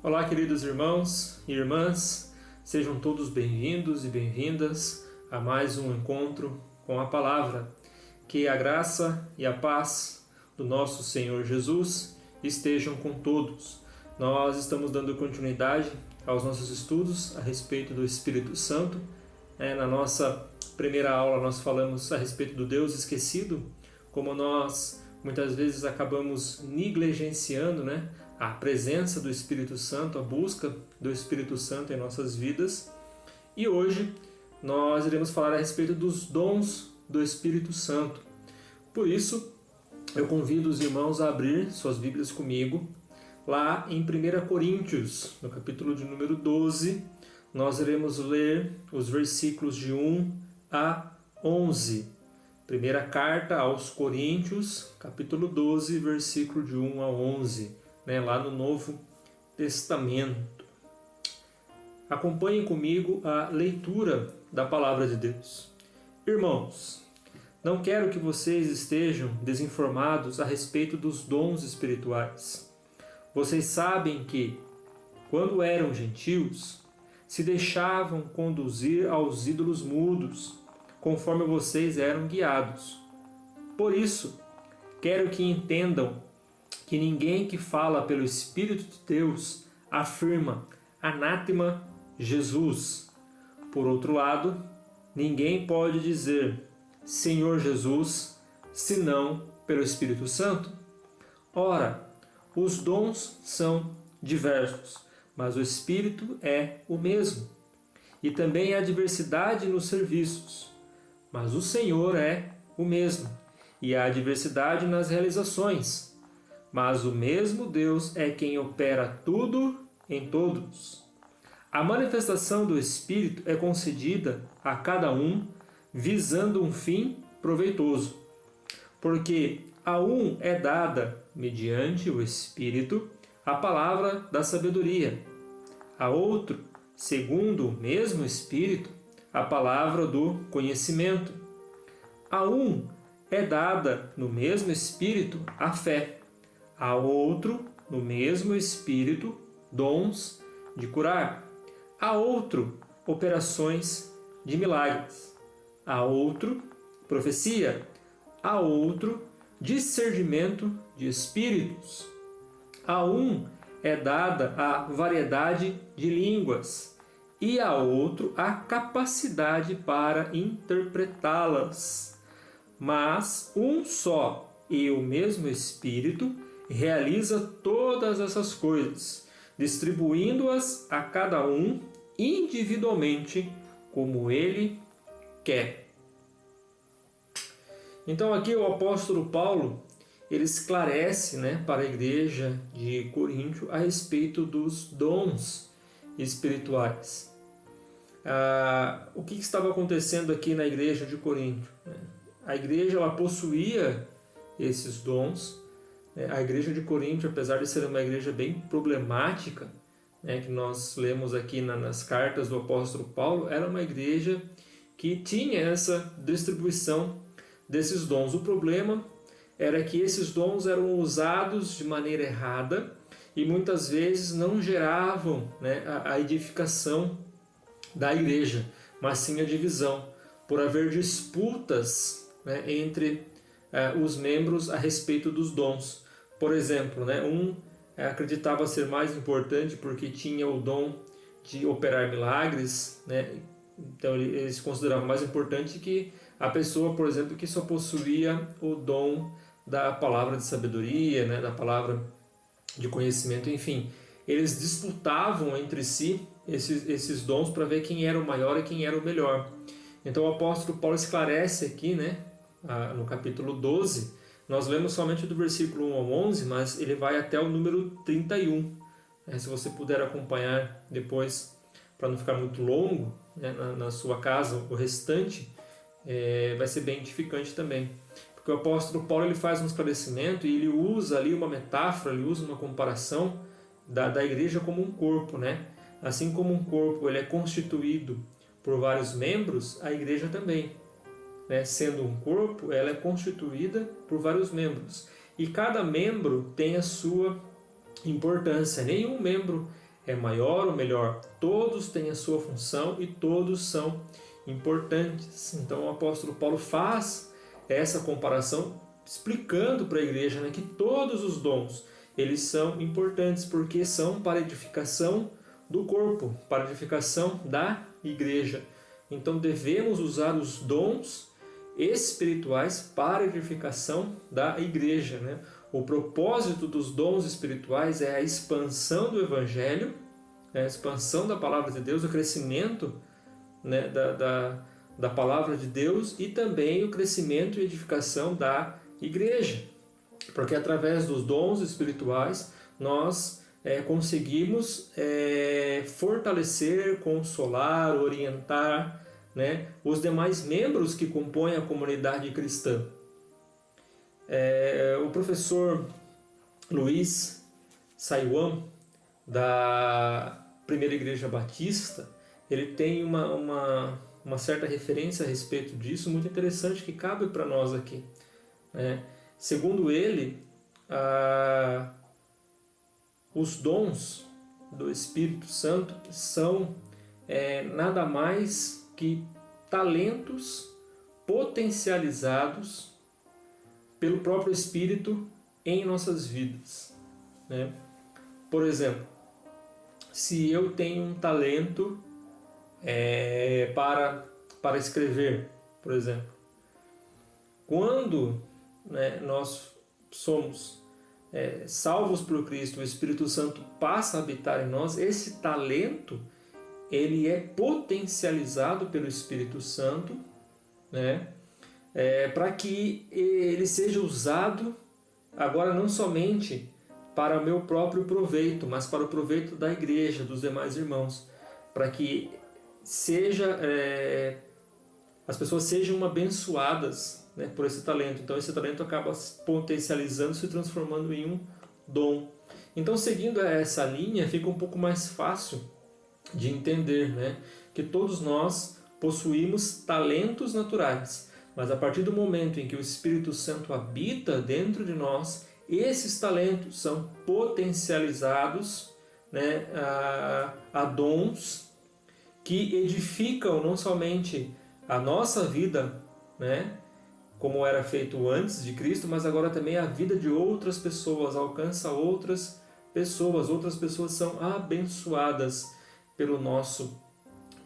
Olá, queridos irmãos e irmãs, sejam todos bem-vindos e bem-vindas a mais um encontro com a Palavra. Que a graça e a paz do nosso Senhor Jesus estejam com todos. Nós estamos dando continuidade aos nossos estudos a respeito do Espírito Santo. Na nossa primeira aula nós falamos a respeito do Deus esquecido, como nós muitas vezes acabamos negligenciando, a presença do Espírito Santo, a busca do Espírito Santo em nossas vidas. E hoje nós iremos falar a respeito dos dons do Espírito Santo. Por isso, eu convido os irmãos a abrir suas Bíblias comigo, lá em 1 Coríntios, no capítulo de número 12, nós iremos ler os versículos de 1 a 11. Primeira carta aos Coríntios, capítulo 12, versículo de 1 a 11, lá no Novo Testamento. Acompanhem comigo a leitura da Palavra de Deus. Irmãos, não quero que vocês estejam desinformados a respeito dos dons espirituais. Vocês sabem que, quando eram gentios, se deixavam conduzir aos ídolos mudos, conforme vocês eram guiados. Por isso, quero que entendam que ninguém que fala pelo Espírito de Deus afirma anátema Jesus. Por outro lado, ninguém pode dizer Senhor Jesus senão pelo Espírito Santo. Ora, os dons são diversos, mas o Espírito é o mesmo. E também há diversidade nos serviços, mas o Senhor é o mesmo. E há diversidade nas realizações, mas o mesmo Deus é quem opera tudo em todos. A manifestação do Espírito é concedida a cada um visando um fim proveitoso, porque a um é dada, mediante o Espírito, a palavra da sabedoria, a outro, segundo o mesmo Espírito, a palavra do conhecimento. A um é dada, no mesmo Espírito, a fé, a outro, no mesmo Espírito, dons de curar, a outro, operações de milagres, a outro, profecia, a outro, discernimento de espíritos. A um é dada a variedade de línguas e a outro a capacidade para interpretá-las. Mas um só e o mesmo Espírito realiza todas essas coisas, distribuindo-as a cada um individualmente como ele quer. Então aqui o apóstolo Paulo ele esclarece para a igreja de Coríntio a respeito dos dons espirituais. O que estava acontecendo aqui na igreja de Coríntio? A igreja ela possuía esses dons. A igreja de Coríntio, apesar de ser uma igreja bem problemática, que nós lemos aqui nas cartas do apóstolo Paulo, era uma igreja que tinha essa distribuição desses dons. O problema era que esses dons eram usados de maneira errada e muitas vezes não geravam a edificação da igreja, mas sim a divisão, por haver disputas entre os membros a respeito dos dons. Por exemplo, um acreditava ser mais importante porque tinha o dom de operar milagres, então eles consideravam mais importante que a pessoa, por exemplo, que só possuía o dom da palavra de sabedoria, da palavra de conhecimento, enfim. Eles disputavam entre si esses dons para ver quem era o maior e quem era o melhor. Então o apóstolo Paulo esclarece aqui, no capítulo 12, nós lemos somente do versículo 1 ao 11, mas ele vai até o número 31. Se você puder acompanhar depois, para não ficar muito longo na sua casa, o restante vai ser bem edificante também. Porque o apóstolo Paulo ele faz um esclarecimento e ele usa ali uma metáfora, ele usa uma comparação da igreja como um corpo. Assim como um corpo ele é constituído por vários membros, a igreja também. Sendo um corpo, ela é constituída por vários membros. E cada membro tem a sua importância. Nenhum membro é maior ou melhor. Todos têm a sua função e todos são importantes. Então o apóstolo Paulo faz essa comparação explicando para a igreja, né, que todos os dons eles são importantes porque são para edificação do corpo, para edificação da igreja. Então devemos usar os dons espirituais para a edificação da igreja, né? O propósito dos dons espirituais é a expansão do Evangelho, a expansão da palavra de Deus, o crescimento, né, da palavra de Deus e também o crescimento e edificação da igreja. Porque através dos dons espirituais nós conseguimos fortalecer, consolar, orientar, né, os demais membros que compõem a comunidade cristã. O professor Luiz Saiwan, da Primeira Igreja Batista, ele tem uma certa referência a respeito disso, muito interessante, que cabe para nós aqui. Segundo ele, os dons do Espírito Santo são nada mais que talentos potencializados pelo próprio Espírito em nossas vidas, né? Por exemplo, se eu tenho um talento para escrever, por exemplo, quando, né, nós somos salvos por Cristo, o Espírito Santo passa a habitar em nós, esse talento ele é potencializado pelo Espírito Santo, né, para que ele seja usado agora não somente para o meu próprio proveito, mas para o proveito da igreja, dos demais irmãos, para que as pessoas sejam abençoadas, né, por esse talento. Então esse talento acaba potencializando, se transformando em um dom. Então, seguindo essa linha, fica um pouco mais fácil de entender, né, que todos nós possuímos talentos naturais, mas a partir do momento em que o Espírito Santo habita dentro de nós, esses talentos são potencializados, né, a dons que edificam não somente a nossa vida, né, como era feito antes de Cristo, mas agora também a vida de outras pessoas, alcança outras pessoas são abençoadas pelo nosso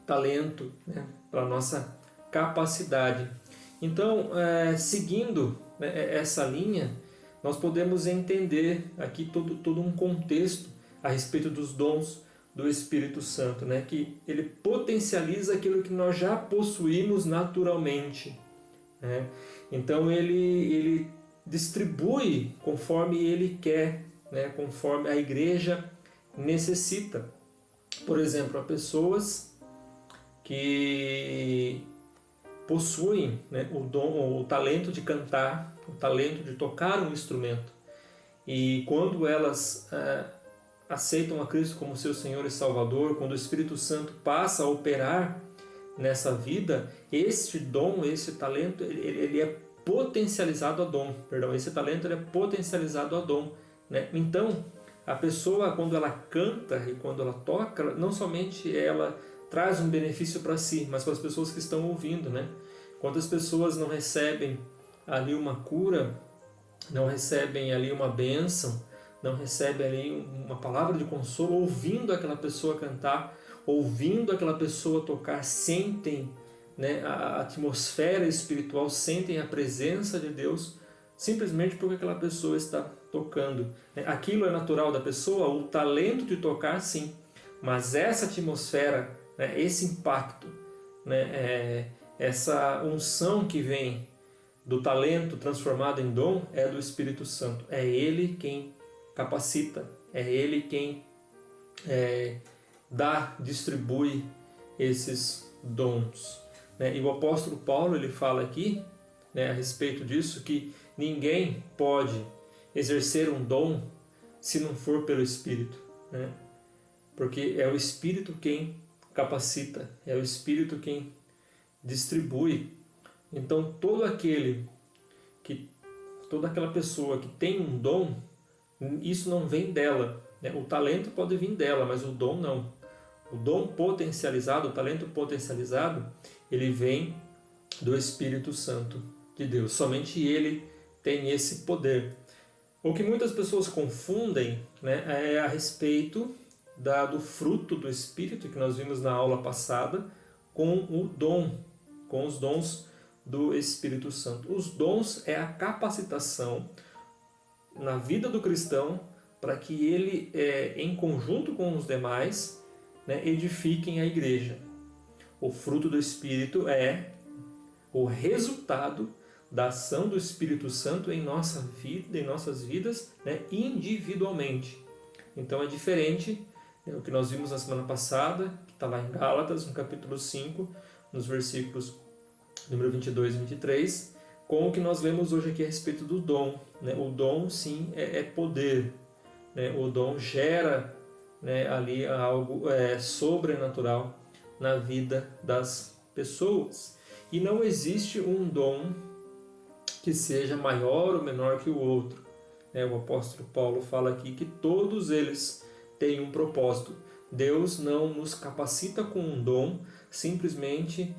talento, né, pela nossa capacidade. Então, seguindo, né, essa linha, nós podemos entender aqui todo um contexto a respeito dos dons do Espírito Santo, né, que ele potencializa aquilo que nós já possuímos naturalmente, né? Então ele distribui conforme ele quer, né, conforme a igreja necessita. Por exemplo, há pessoas que possuem, né, o dom, o talento de cantar, o talento de tocar um instrumento. E quando elas aceitam a Cristo como seu Senhor e Salvador, quando o Espírito Santo passa a operar nessa vida, este dom, esse talento, ele é potencializado a dom. Esse talento ele é potencializado a dom, né? Então, a pessoa, quando ela canta e quando ela toca, não somente ela traz um benefício para si, mas para as pessoas que estão ouvindo, né? Quantas pessoas não recebem ali uma cura, não recebem ali uma bênção, não recebem ali uma palavra de consolo, ouvindo aquela pessoa cantar, ouvindo aquela pessoa tocar, sentem, né, a atmosfera espiritual, sentem a presença de Deus, simplesmente porque aquela pessoa está tocando. Aquilo é natural da pessoa, o talento de tocar, sim, mas essa atmosfera, né, esse impacto, né, essa unção que vem do talento transformado em dom é do Espírito Santo. É Ele quem capacita, é Ele quem distribui esses dons, né? E o apóstolo Paulo ele fala aqui, né, a respeito disso, que ninguém pode exercer um dom se não for pelo Espírito, né? Porque é o Espírito quem capacita, é o Espírito quem distribui. Então toda aquela pessoa que tem um dom, isso não vem dela, né? O talento pode vir dela, mas o dom não. O dom potencializado, o talento potencializado, ele vem do Espírito Santo de Deus. Somente Ele tem esse poder. O que muitas pessoas confundem, né, é a respeito do fruto do Espírito, que nós vimos na aula passada, com o dom, com os dons do Espírito Santo. Os dons é a capacitação na vida do cristão para que ele, em conjunto com os demais, né, edifiquem a igreja. O fruto do Espírito é o resultado da ação do Espírito Santo em nossa vida, em nossas vidas, né, individualmente. Então é diferente do que nós vimos na semana passada, que está lá em Gálatas, no capítulo 5, nos versículos número 22 e 23, com o que nós lemos hoje aqui a respeito do dom. Né? O dom, sim, é poder. Né? O dom gera, né, ali algo sobrenatural na vida das pessoas. E não existe um dom que seja maior ou menor que o outro. O apóstolo Paulo fala aqui que todos eles têm um propósito. Deus não nos capacita com um dom simplesmente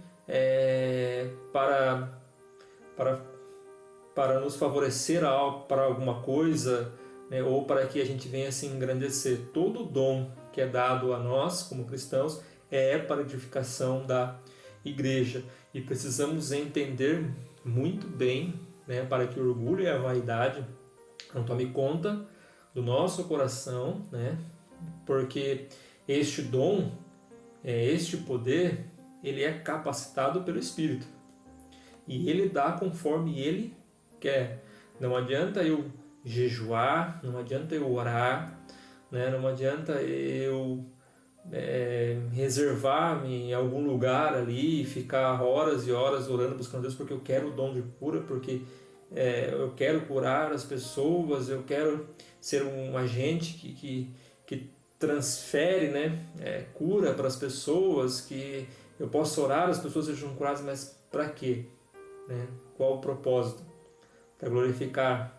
para nos favorecer para alguma coisa, né, ou para que a gente venha se engrandecer. Todo dom que é dado a nós como cristãos é para a edificação da igreja. E precisamos entender muito bem, né, para que o orgulho e a vaidade não tome conta do nosso coração, né, porque este dom, este poder, ele é capacitado pelo Espírito. E ele dá conforme ele quer. Não adianta eu jejuar, não adianta eu orar, né, não adianta eu reservar-me em algum lugar ali e ficar horas e horas orando, buscando Deus, porque eu quero o dom de cura, porque eu quero curar as pessoas, eu quero ser um agente que transfere, né, cura para as pessoas, que eu possa orar, as pessoas sejam curadas, mas para quê? Né? Qual o propósito? Para glorificar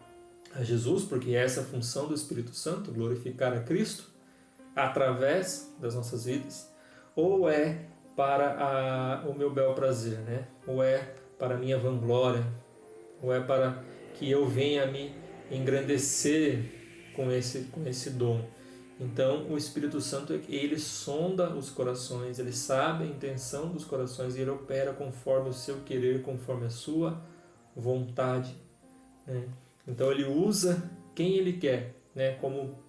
a Jesus, porque essa é a função do Espírito Santo, glorificar a Cristo através das nossas vidas, ou é para o meu bel prazer, né? Ou é para a minha vanglória, ou é para que eu venha me engrandecer com esse dom. Então o Espírito Santo, ele sonda os corações, ele sabe a intenção dos corações e ele opera conforme o seu querer, conforme a sua vontade, né? Então ele usa quem ele quer, né? Como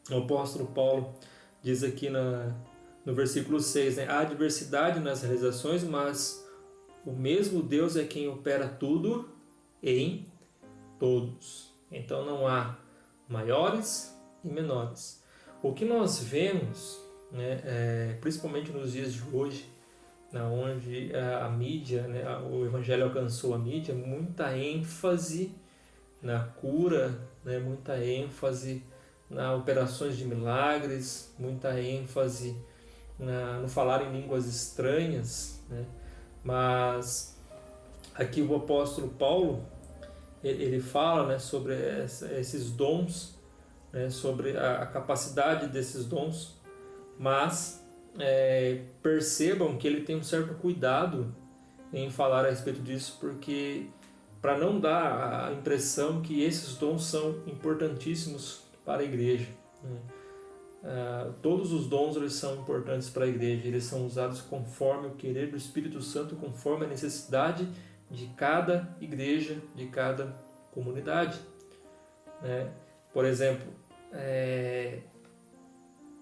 o apóstolo Paulo diz aqui no versículo 6, né? Há diversidade nas realizações, mas o mesmo Deus é quem opera tudo em todos. Então não há maiores e menores. O que nós vemos, né, principalmente nos dias de hoje, onde a mídia, né, o Evangelho alcançou a mídia, muita ênfase na cura, né, muita ênfase nas operações de milagres, muita ênfase no falar em línguas estranhas, né? Mas aqui o apóstolo Paulo ele fala, né, sobre esses dons, né, sobre a capacidade desses dons, mas percebam que ele tem um certo cuidado em falar a respeito disso, porque para não dar a impressão que esses dons são importantíssimos para a igreja, né? Todos os dons eles são importantes para a igreja, eles são usados conforme o querer do Espírito Santo, conforme a necessidade de cada igreja, de cada comunidade, né? Por exemplo,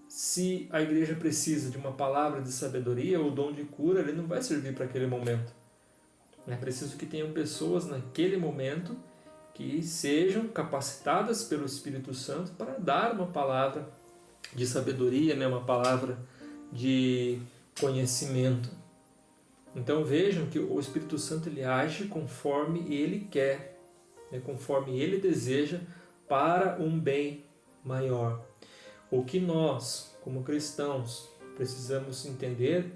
se a igreja precisa de uma palavra de sabedoria ou dom de cura, ele não vai servir para aquele momento. É preciso que tenham pessoas naquele momento que sejam capacitadas pelo Espírito Santo para dar uma palavra de sabedoria, né? Uma palavra de conhecimento. Então vejam que o Espírito Santo ele age conforme ele quer, né? Conforme ele deseja, para um bem maior. O que nós, como cristãos, precisamos entender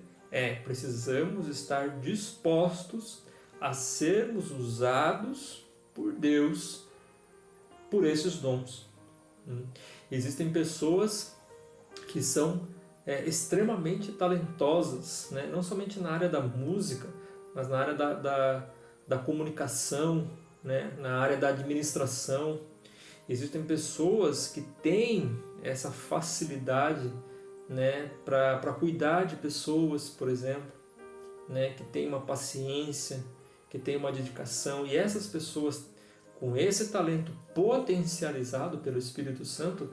precisamos estar dispostos a sermos usados por Deus por esses dons. Existem pessoas que são extremamente talentosas, né? Não somente na área da música, mas na área da comunicação, né? Na área da administração. Existem pessoas que têm essa facilidade, né? para cuidar de pessoas, por exemplo, né? Que têm uma paciência, que têm uma dedicação, e essas pessoas com esse talento potencializado pelo Espírito Santo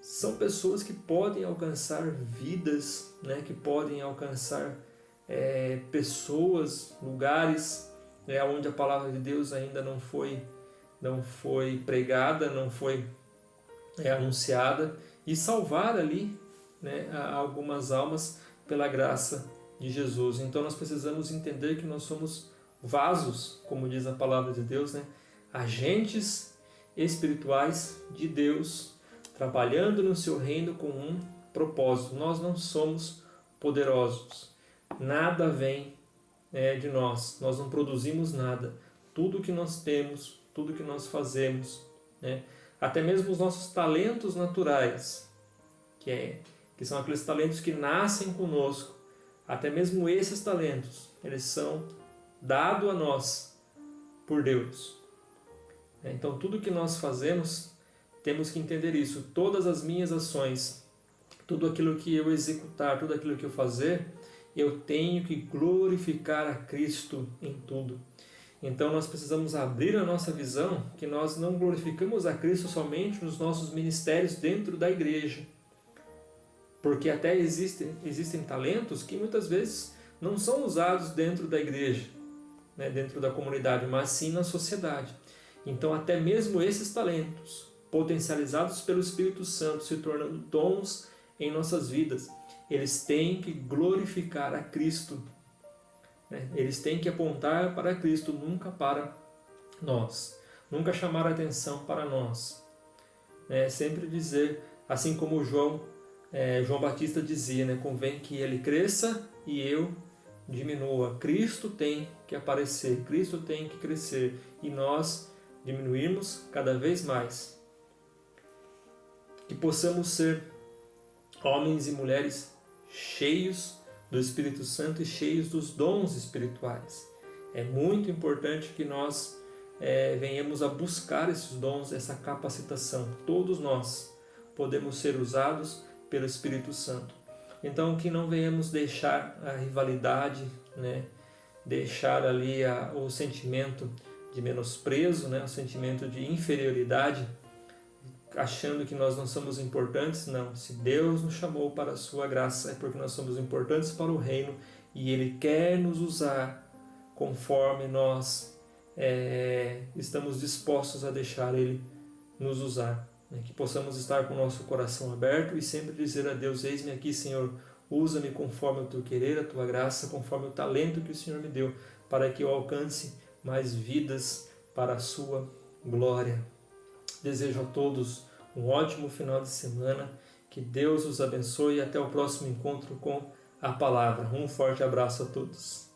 são pessoas que podem alcançar vidas, né? Que podem alcançar pessoas, lugares, né? Onde a palavra de Deus ainda não foi pregada, não foi anunciada, e salvar ali, né? Algumas almas pela graça de Jesus. Então nós precisamos entender que nós somos vasos, como diz a palavra de Deus, né? Agentes espirituais de Deus, trabalhando no seu reino com um propósito. Nós não somos poderosos, nada vem de nós, nós não produzimos nada. Tudo que nós temos, tudo que nós fazemos, né? Até mesmo os nossos talentos naturais, que são aqueles talentos que nascem conosco, até mesmo esses talentos, eles são dados a nós por Deus. Então tudo que nós fazemos, temos que entender isso. Todas as minhas ações, tudo aquilo que eu executar, tudo aquilo que eu fazer, eu tenho que glorificar a Cristo em tudo. Então nós precisamos abrir a nossa visão, que nós não glorificamos a Cristo somente nos nossos ministérios dentro da igreja. Porque até existem talentos que muitas vezes não são usados dentro da igreja, né, dentro da comunidade, mas sim na sociedade. Então até mesmo esses talentos, potencializados pelo Espírito Santo, se tornando dons em nossas vidas, eles têm que glorificar a Cristo, né? Eles têm que apontar para Cristo, nunca para nós, nunca chamar a atenção para nós, né? Sempre dizer, assim como João Batista dizia, né? Convém que ele cresça e eu diminua. Cristo tem que aparecer, Cristo tem que crescer e nós diminuirmos cada vez mais. Que possamos ser homens e mulheres cheios do Espírito Santo e cheios dos dons espirituais. É muito importante que nós venhamos a buscar esses dons, essa capacitação. Todos nós podemos ser usados pelo Espírito Santo. Então que não venhamos deixar a rivalidade, né? Deixar ali o sentimento de menosprezo, né? O sentimento de inferioridade, achando que nós não somos importantes. Não, se Deus nos chamou para a sua graça, é porque nós somos importantes para o reino e Ele quer nos usar conforme nós estamos dispostos a deixar Ele nos usar. Que possamos estar com o nosso coração aberto e sempre dizer a Deus: eis-me aqui, Senhor, usa-me conforme o teu querer, a tua graça, conforme o talento que o Senhor me deu, para que eu alcance mais vidas para a sua glória. Desejo a todos um ótimo final de semana, que Deus os abençoe e até o próximo encontro com a palavra. Um forte abraço a todos.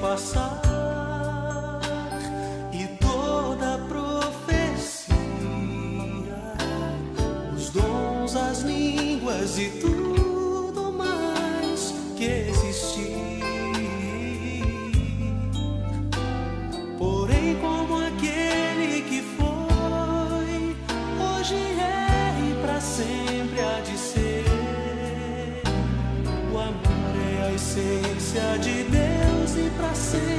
Passar e toda profecia, os dons, as línguas e tudo mais que existir. Porém, como aquele que foi, hoje é e para sempre há de ser. O amor é a essência de Deus e para sempre